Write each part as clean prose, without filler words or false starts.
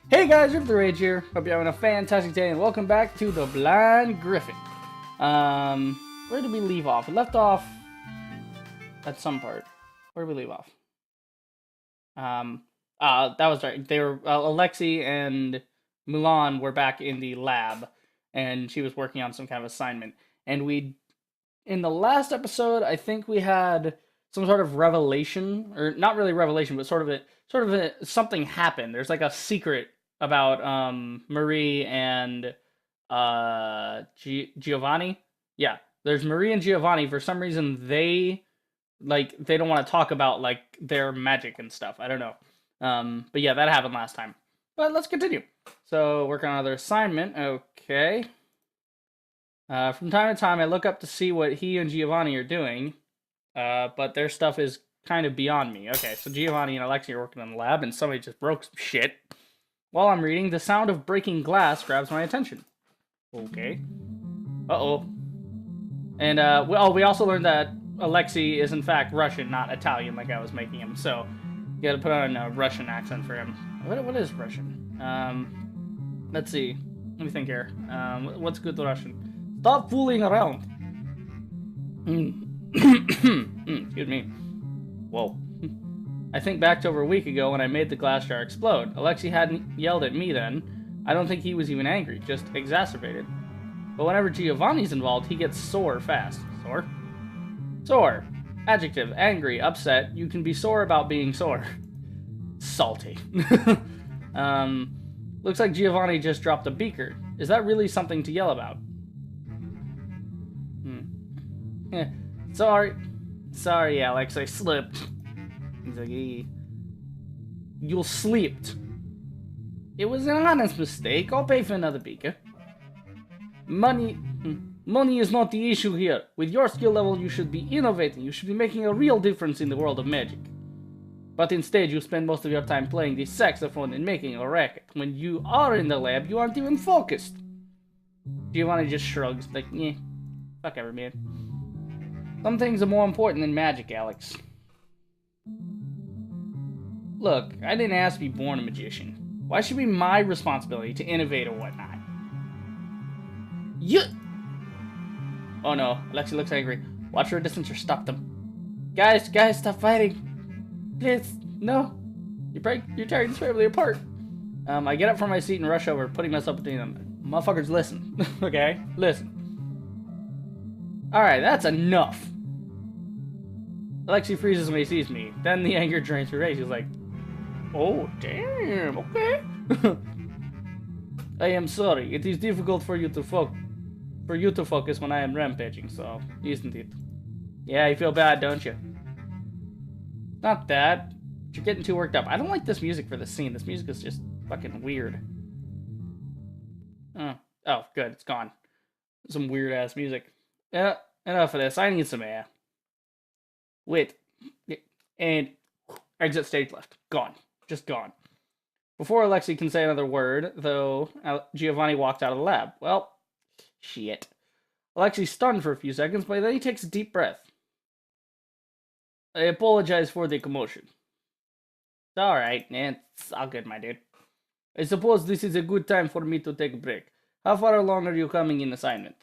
Hey guys, Rip the Rage here. Hope you're having a fantastic day and welcome back to the Blind Griffin. Where did we leave off? We left off at some part. Where did we leave off? That was right. They were, Alexi and Mulan were back in the lab and she was working on some kind of assignment. And in the last episode, I think we had some sort of revelation, or not really revelation, but something happened. There's like a secret about Marie and Giovanni. Yeah, there's Marie and Giovanni. For some reason, they don't want to talk about like their magic and stuff. I don't know. But yeah, that happened last time. But let's continue. So working on another assignment. Okay. From time to time, I look up to see what he and Giovanni are doing, but their stuff is kind of beyond me. Okay, so Giovanni and Alexi are working in the lab, and somebody just broke some shit. While I'm reading, the sound of breaking glass grabs my attention. Okay. Uh-oh. And, we also learned that Alexi is in fact Russian, not Italian, like I was making him, so you gotta put on a Russian accent for him. What is Russian? Let's see. Let me think here. What's good Russian? Stop fooling around. Excuse me. Whoa. I think back to over a week ago when I made the glass jar explode. Alexi hadn't yelled at me then. I don't think he was even angry, just exacerbated. But whenever Giovanni's involved, he gets sore fast. Sore? Sore. Adjective. Angry. Upset. You can be sore about being sore. Salty. Looks like Giovanni just dropped a beaker. Is that really something to yell about? Sorry, Alex, I slipped. He's like, hey, you slipped. It was an honest mistake. I'll pay for another beaker. Money is not the issue here. With your skill level, you should be innovating. You should be making a real difference in the world of magic. But instead, you spend most of your time playing the saxophone and making a racket. When you are in the lab, you aren't even focused. Giovanni just shrugs, like, yeah, fuck ever, man. Some things are more important than magic, Alex. Look, I didn't ask to be born a magician. Why should it be my responsibility to innovate or whatnot? Oh no, Alexi looks angry. Watch your distance or stop them. Guys, stop fighting. Please, no. You're tearing this family apart. I get up from my seat and rush over, putting myself between them. Motherfuckers, listen. Okay? Listen. Alright, that's enough. Alexi freezes when he sees me. Then the anger drains her face. He's like, oh, damn, okay. I am sorry. It is difficult for you to focus when I am rampaging, so isn't it? Yeah, you feel bad, don't you? Not that. You're getting too worked up. I don't like this music for the scene. This music is just fucking weird. Oh, good. It's gone. Some weird-ass music. Yeah, enough of this. I need some air. Wait. And exit stage left. Gone. Just gone. Before Alexi can say another word, though, Giovanni walked out of the lab. Well, shit. Alexi's stunned for a few seconds, but then he takes a deep breath. I apologize for the commotion. It's alright, it's all good, my dude. I suppose this is a good time for me to take a break. How far along are you coming in assignment?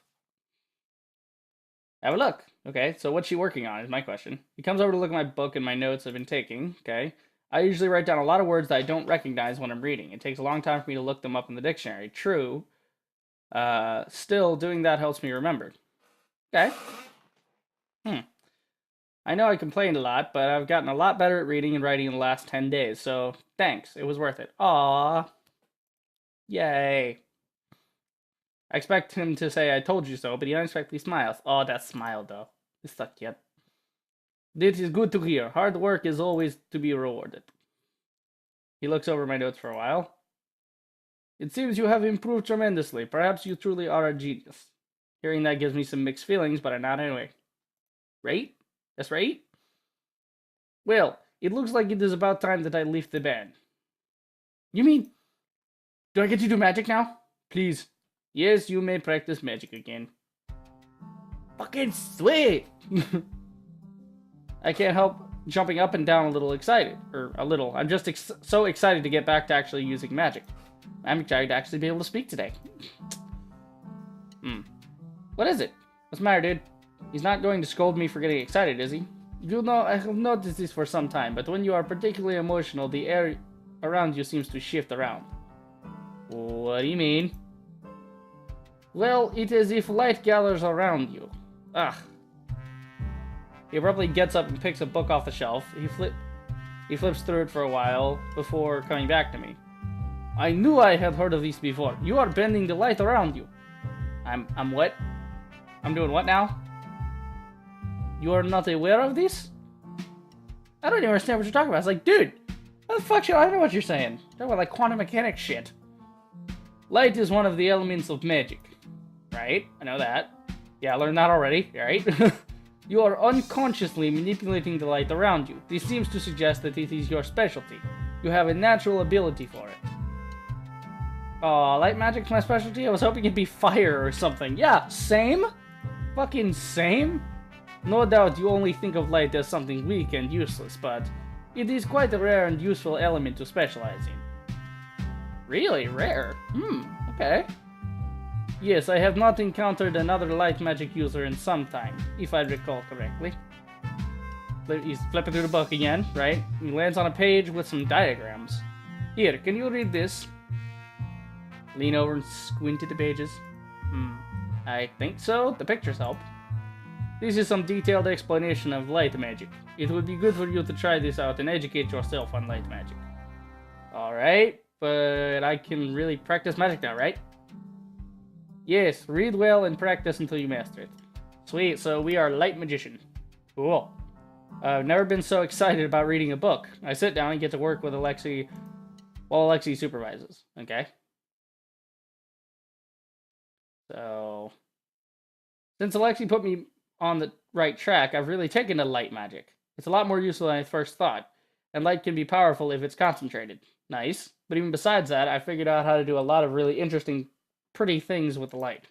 Have a look. Okay, so what's she working on is my question. He comes over to look at my book and my notes I've been taking, okay? I usually write down a lot of words that I don't recognize when I'm reading. It takes a long time for me to look them up in the dictionary. True. Still, doing that helps me remember. Okay. I know I complained a lot, but I've gotten a lot better at reading and writing in the last 10 days, so thanks. It was worth it. Aww. Yay. I expect him to say, I told you so, but he unexpectedly smiles. Oh, that smile, though. It's so cute. This is good to hear. Hard work is always to be rewarded. He looks over my notes for a while. It seems you have improved tremendously. Perhaps you truly are a genius. Hearing that gives me some mixed feelings, but I'm not anyway. Right? That's right? Well, it looks like it is about time that I leave the band. You mean, do I get to do magic now? Please. Yes, you may practice magic again. Fucking sweet! I can't help jumping up and down a little excited. Or a little. I'm just so excited to get back to actually using magic. I'm excited to actually be able to speak today. What is it? What's the matter, dude? He's not going to scold me for getting excited, is he? You know, I have noticed this for some time, but when you are particularly emotional, the air around you seems to shift around. What do you mean? Well, it is as if light gathers around you. Ugh. He abruptly gets up and picks a book off the shelf. He flips through it for a while before coming back to me. I knew I had heard of this before. You are bending the light around you. I'm what? I'm doing what now? You are not aware of this? I don't even understand what you're talking about. It's like, dude, how the fuck should I know what you're saying? You're talking about like quantum mechanics shit. Light is one of the elements of magic. Right? I know that. Yeah, I learned that already, right? You are unconsciously manipulating the light around you. This seems to suggest that it is your specialty. You have a natural ability for it. Oh, light magic's my specialty? I was hoping it'd be fire or something. Yeah, same? Fucking same? No doubt you only think of light as something weak and useless, but it is quite a rare and useful element to specialize in. Really? Rare? Okay. Yes, I have not encountered another light magic user in some time, if I recall correctly. He's flipping through the book again, right? He lands on a page with some diagrams. Here, can you read this? Lean over and squint at the pages. I think so. The pictures help. This is some detailed explanation of light magic. It would be good for you to try this out and educate yourself on light magic. Alright, but I can really practice magic now, right? Yes, read well and practice until you master it. Sweet, so we are light magician. Cool. I've never been so excited about reading a book. I sit down and get to work with Alexi while Alexi supervises. Okay. So, since Alexi put me on the right track, I've really taken to light magic. It's a lot more useful than I first thought, and light can be powerful if it's concentrated. Nice. But even besides that, I figured out how to do a lot of really interesting, pretty things with the light.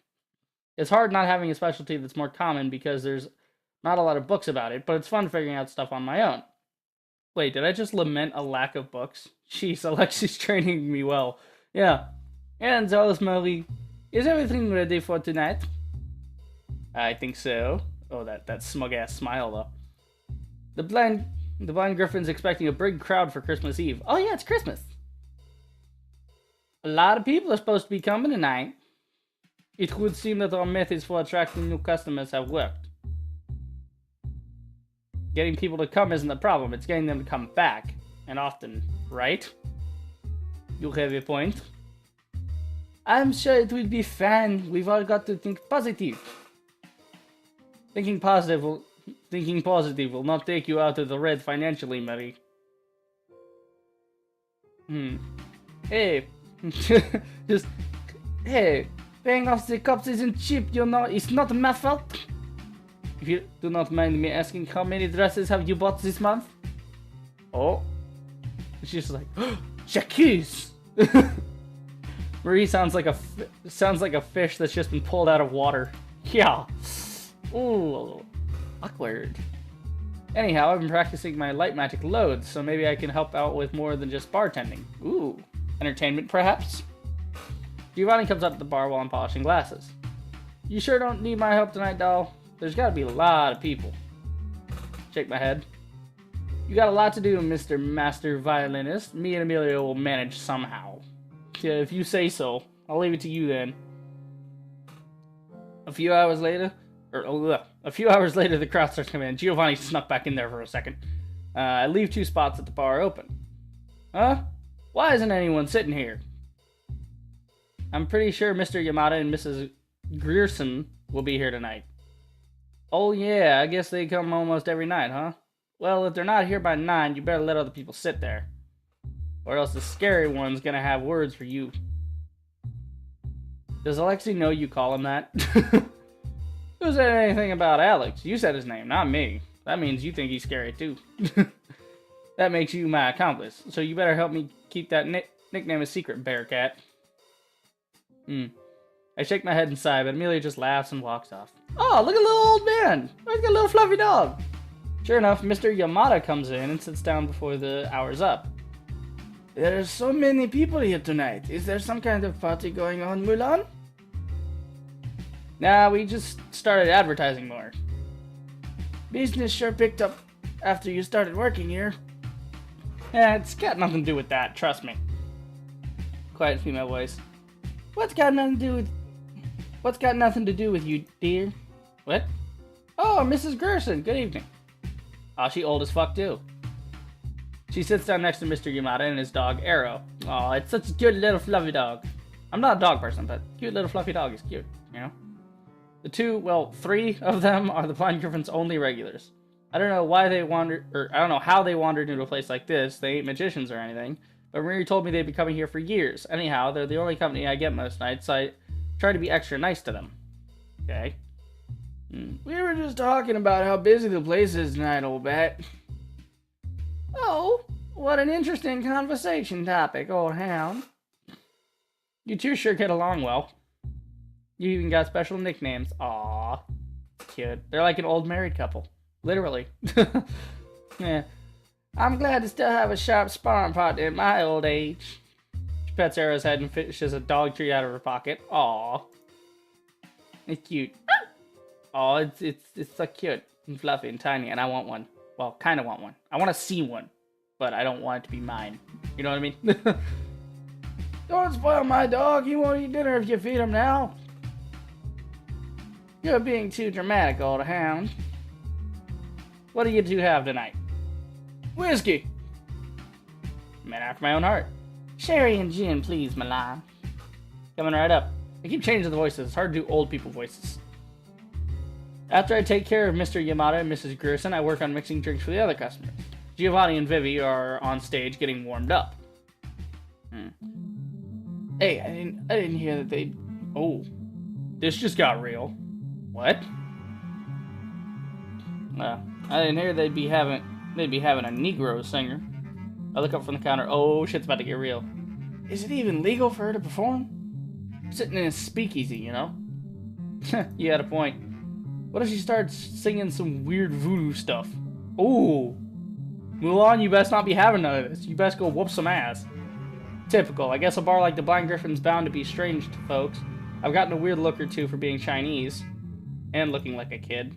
It's hard not having a specialty that's more common because there's not a lot of books about it, but it's fun figuring out stuff on my own. Wait, did I just lament a lack of books? Jeez, Alexi's training me well. Yeah. And tell us, Marie, is everything ready for tonight? I think so. Oh, that smug-ass smile, though. The Blind Griffin's expecting a big crowd for Christmas Eve. Oh, yeah, it's Christmas. A lot of people are supposed to be coming tonight. It would seem that our methods for attracting new customers have worked. Getting people to come isn't the problem, it's getting them to come back. And often, right? You have a point. I'm sure it will be fun. We've all got to think positive. Thinking positive will not take you out of the red financially, Marie. Hey. Hey, paying off the cops isn't cheap, you know. It's not my fault. If you do not mind me asking, how many dresses have you bought this month? Oh. She's like, J'accuse! Marie sounds like a fish that's just been pulled out of water. Yeah. Ooh, awkward. Anyhow, I've been practicing my light magic loads, so maybe I can help out with more than just bartending. Ooh, entertainment perhaps? Giovanni comes up to the bar while I'm polishing glasses. You sure don't need my help tonight, doll? There's gotta be a lot of people. Shake my head. You got a lot to do, Mr. Master Violinist. Me and Emilio will manage somehow. Yeah, if you say so. I'll leave it to you then. A few hours later, the crowd starts coming in. Giovanni snuck back in there for a second. I leave 2 spots at the bar open. Huh? Why isn't anyone sitting here? I'm pretty sure Mr. Yamada and Mrs. Grierson will be here tonight. Oh yeah, I guess they come almost every night, huh? Well, if they're not here by 9, you better let other people sit there. Or else the scary one's gonna have words for you. Does Alexi know you call him that? Who said anything about Alex? You said his name, not me. That means you think he's scary too. That makes you my accomplice, so you better help me keep that nickname a secret, Bearcat. I shake my head and sigh, but Amelia just laughs and walks off. Oh, look at the little old man! Oh, he's got a little fluffy dog! Sure enough, Mr. Yamada comes in and sits down before the hour's up. There are so many people here tonight. Is there some kind of party going on, Mulan? Nah, we just started advertising more. Business sure picked up after you started working here. Yeah, it's got nothing to do with that, trust me. Quiet female voice. What's got nothing to do with you, dear? What? Oh, Mrs. Gerson, good evening. Oh, she old as fuck too. She sits down next to Mr. Yamada and his dog, Arrow. Oh, it's such a cute little fluffy dog. I'm not a dog person, but cute little fluffy dog is cute, you know? The two, well, three of them are the Blind Griffin's only regulars. I don't know why they wandered, or I don't know how they wandered into a place like this. They ain't magicians or anything. But Marie told me they'd be coming here for years. Anyhow, they're the only company I get most nights, so I try to be extra nice to them. Okay. We were just talking about how busy the place is tonight, old bat. Oh, what an interesting conversation topic, old hound. You two sure get along well. You even got special nicknames. Aww. Cute. They're like an old married couple. Literally. Yeah. I'm glad to still have a sharp sparring partner in my old age. She pets Arrow's head and fishes a dog treat out of her pocket. Aww. It's cute. Aw, it's so cute and fluffy and tiny, and I want one. Well, kind of want one. I want to see one, but I don't want it to be mine. You know what I mean? Don't spoil my dog. He won't eat dinner if you feed him now. You're being too dramatic, old hound. What do you two have tonight? Whiskey. Man after my own heart. Sherry and gin, please, Mulan. Coming right up. I keep changing the voices. It's hard to do old people voices. After I take care of Mr. Yamada and Mrs. Grierson, I work on mixing drinks for the other customers. Giovanni and Vivi are on stage getting warmed up. Hey, I didn't hear that they... Oh. This just got real. What? I didn't hear they'd be having a Negro singer. I look up from the counter. Oh, shit's about to get real. Is it even legal for her to perform? Sitting in a speakeasy, you know? You had a point. What if she starts singing some weird voodoo stuff? Ooh. Mulan, you best not be having none of this. You best go whoop some ass. Typical. I guess a bar like the Blind Griffin's bound to be strange to folks. I've gotten a weird look or two for being Chinese. And looking like a kid.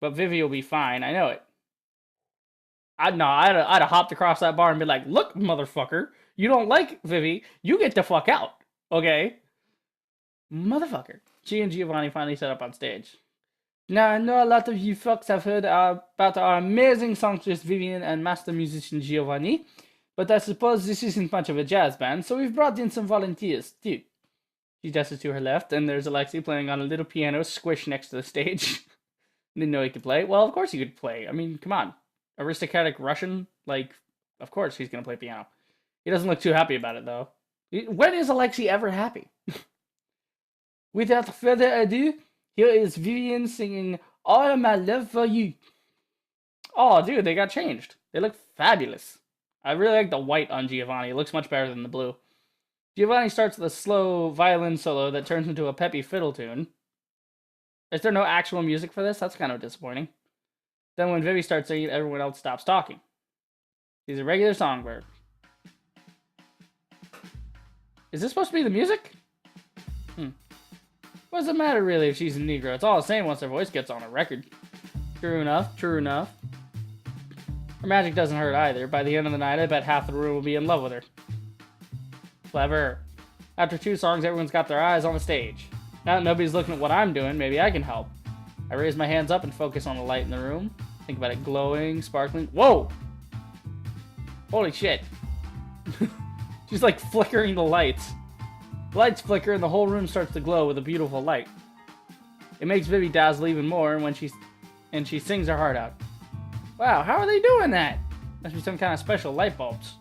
But Vivi will be fine. I know it. I'd have hopped across that bar and be like, look, motherfucker. You don't like Vivi. You get the fuck out. Okay? Motherfucker. She and Giovanni finally set up on stage. Now, I know a lot of you folks have heard about our amazing songstress Vivian and master musician Giovanni, but I suppose this isn't much of a jazz band, so we've brought in some volunteers, too. She gestures to her left, and there's Alexei playing on a little piano squished next to the stage. Didn't know he could play. Well, of course he could play. I mean, come on. Aristocratic Russian? Like, of course he's going to play piano. He doesn't look too happy about it, though. When is Alexei ever happy? Without further ado, here is Vivian singing All of My Love for You. Oh, dude, they got changed. They look fabulous. I really like the white on Giovanni. It looks much better than the blue. Giovanni starts with a slow violin solo that turns into a peppy fiddle tune. Is there no actual music for this? That's kind of disappointing. Then when Vivi starts singing, everyone else stops talking. He's a regular songbird. Is this supposed to be the music? What does it matter, really, if she's a Negro? It's all the same once her voice gets on a record. True enough, true enough. Her magic doesn't hurt either. By the end of the night, I bet half the room will be in love with her. Clever. After 2 songs, everyone's got their eyes on the stage. Now that nobody's looking at what I'm doing, maybe I can help. I raise my hands up and focus on the light in the room. Think about it glowing, sparkling. Whoa! Holy shit. She's like flickering the lights. The lights flicker and the whole room starts to glow with a beautiful light. It makes Vivi dazzle even more when she sings her heart out. Wow, how are they doing that? Must be some kind of special light bulbs.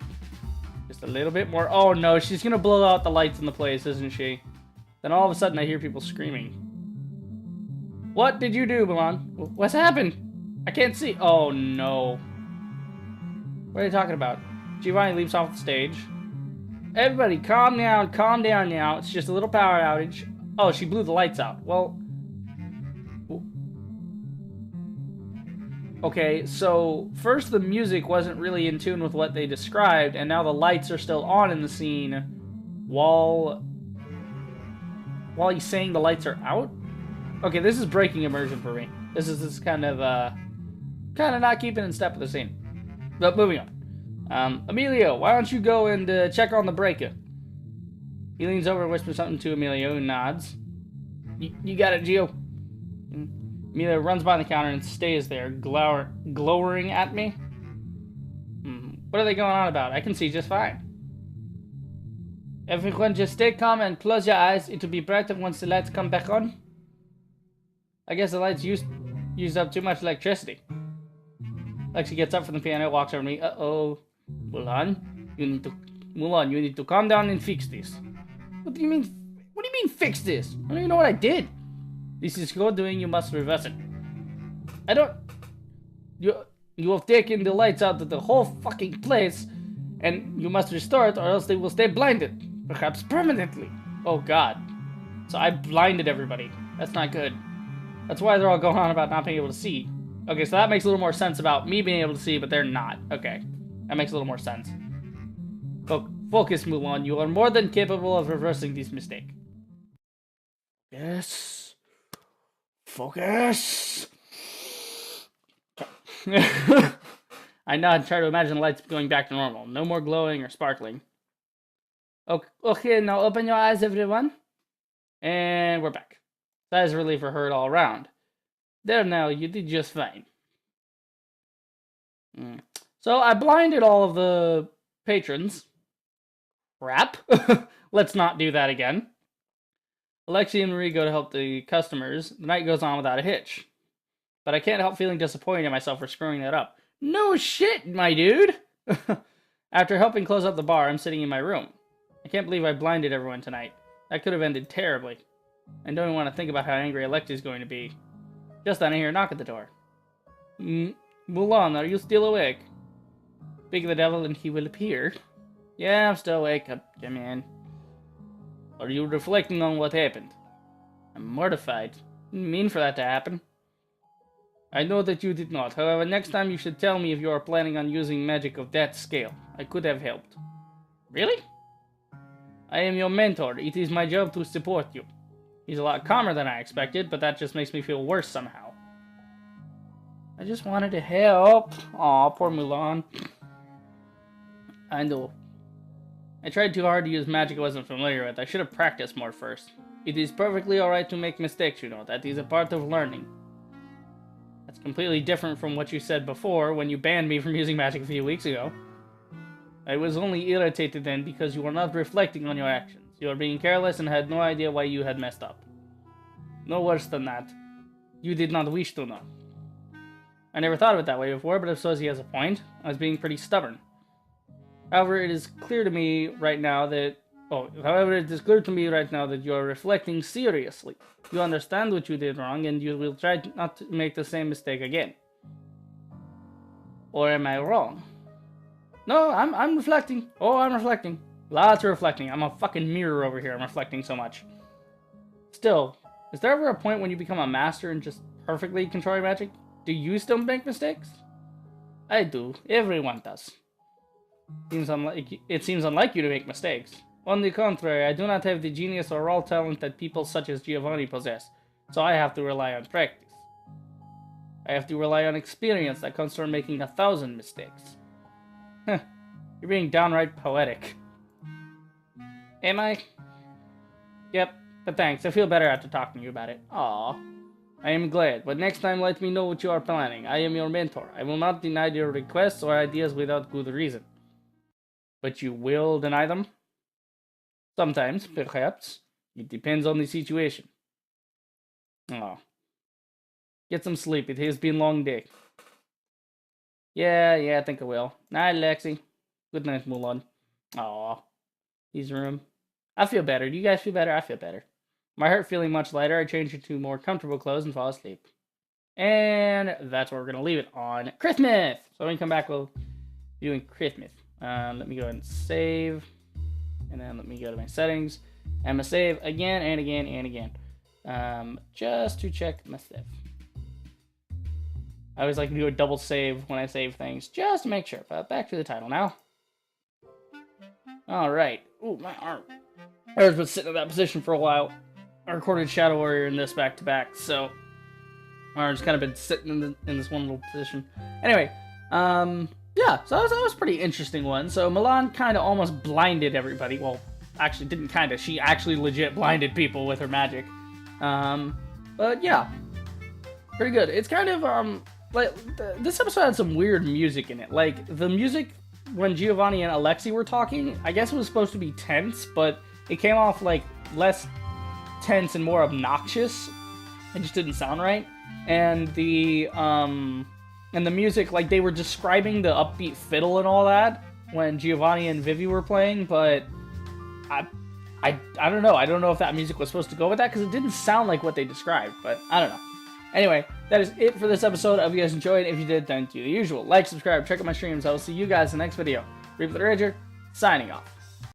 Just a little bit more. Oh no, she's gonna blow out the lights in the place, isn't she? Then all of a sudden I hear people screaming. What did you do, Mulan? What's happened? I can't see. Oh no. What are you talking about? Giovanni leaps off the stage. Everybody, calm down now. It's just a little power outage. Oh, she blew the lights out. Well... Okay, so first the music wasn't really in tune with what they described, and now the lights are still on in the scene while he's saying the lights are out? Okay, this is breaking immersion for me. This is kind of not keeping in step with the scene. But moving on. Emilio, why don't you go and check on the breaker? He leans over and whispers something to Emilio, who nods. You got it, Gio. Emilio runs by the counter and stays there, glowering at me. What are they going on about? I can see just fine. Everyone just stay calm and close your eyes. It will be brighter once the lights come back on. I guess the lights used up too much electricity. Lexi gets up from the piano, walks over to me. Uh-oh. Mulan, you need to calm down and fix this. What do you mean? What do you mean fix this? I don't even know what I did. This is your doing, you must reverse it. I don't... You have taken the lights out of the whole fucking place, and you must restore it or else they will stay blinded. Perhaps permanently. Oh god. So I blinded everybody. That's not good. That's why they're all going on about not being able to see. Okay, so that makes a little more sense about me being able to see, but they're not. Okay. That makes a little more sense. Focus, Mulan. You are more than capable of reversing this mistake. Yes. Focus. I nod and try to imagine the lights going back to normal. No more glowing or sparkling. Okay, now open your eyes, everyone. And we're back. That is a relief for her all around. There now, you did just fine. So I blinded all of the patrons. Crap. Let's not do that again. Alexi and Marie go to help the customers. The night goes on without a hitch. But I can't help feeling disappointed in myself for screwing that up. No shit, my dude! After helping close up the bar, I'm sitting in my room. I can't believe I blinded everyone tonight. That could have ended terribly. I don't even want to think about how angry Alexi's going to be. Just then I hear a knock at the door. Mulan, are you still awake? Speak of the devil and he will appear. Yeah, I'm still awake. Come in. Are you reflecting on what happened? I'm mortified. Didn't mean for that to happen. I know that you did not. However, next time you should tell me if you are planning on using magic of that scale. I could have helped. Really? I am your mentor. It is my job to support you. He's a lot calmer than I expected, but that just makes me feel worse somehow. I just wanted to help. Aw, poor Mulan. I know. I tried too hard to use magic I wasn't familiar with. I should have practiced more first. It is perfectly alright to make mistakes, you know. That is a part of learning. That's completely different from what you said before when you banned me from using magic a few weeks ago. I was only irritated then because you were not reflecting on your actions. You were being careless and had no idea why you had messed up. No worse than that. You did not wish to know. I never thought of it that way before, but if so, he has a point. I was being pretty stubborn. However, it is clear to me right now that you are reflecting seriously. You understand what you did wrong, and you will try not to make the same mistake again. Or am I wrong? No, I'm reflecting. Oh, I'm reflecting. Lots of reflecting. I'm a fucking mirror over here. I'm reflecting so much. Still, is there ever a point when you become a master and just perfectly control your magic? Do you still make mistakes? I do. Everyone does. It seems unlike you to make mistakes. On the contrary, I do not have the genius or raw talent that people such as Giovanni possess, so I have to rely on practice. I have to rely on experience that comes from making 1,000 mistakes. Huh. You're being downright poetic. Am I? Yep, but thanks. I feel better after talking to you about it. Aww. I am glad, but next time let me know what you are planning. I am your mentor. I will not deny your requests or ideas without good reason. But you will deny them? Sometimes, perhaps. It depends on the situation. Aw. Get some sleep. It has been a long day. Yeah, I think I will. Night, Lexi. Good night, Mulan. Aw. His room. I feel better. Do you guys feel better? I feel better. My heart feeling much lighter. I change into more comfortable clothes and fall asleep. And that's where we're going to leave it on Christmas. So when we come back, we'll be doing Christmas. Let me go ahead and save. And then let me go to my settings. I'm going to save again and again and again. Just to check my stuff. I always like to do a double save when I save things, just to make sure. But back to the title now. Alright. Ooh, my arm. I've been sitting in that position for a while. I recorded Shadow Warrior in this back-to-back, so my arm's kind of been sitting in this one little position. Anyway, yeah, so that was a pretty interesting one. So Mulan kind of almost blinded everybody. Well, actually didn't kind of. She actually legit blinded people with her magic. But yeah, pretty good. It's kind of, like, this episode had some weird music in it. Like, the music when Giovanni and Alexi were talking, I guess it was supposed to be tense, but it came off, like, less tense and more obnoxious. It just didn't sound right. And the music, like, they were describing the upbeat fiddle and all that when Giovanni and Vivi were playing, but I don't know. I don't know if that music was supposed to go with that, because it didn't sound like what they described, but I don't know. Anyway, that is it for this episode. I hope you guys enjoyed. If you did, then do the usual. Like, subscribe, check out my streams. I will see you guys in the next video. Reap the Rager, signing off.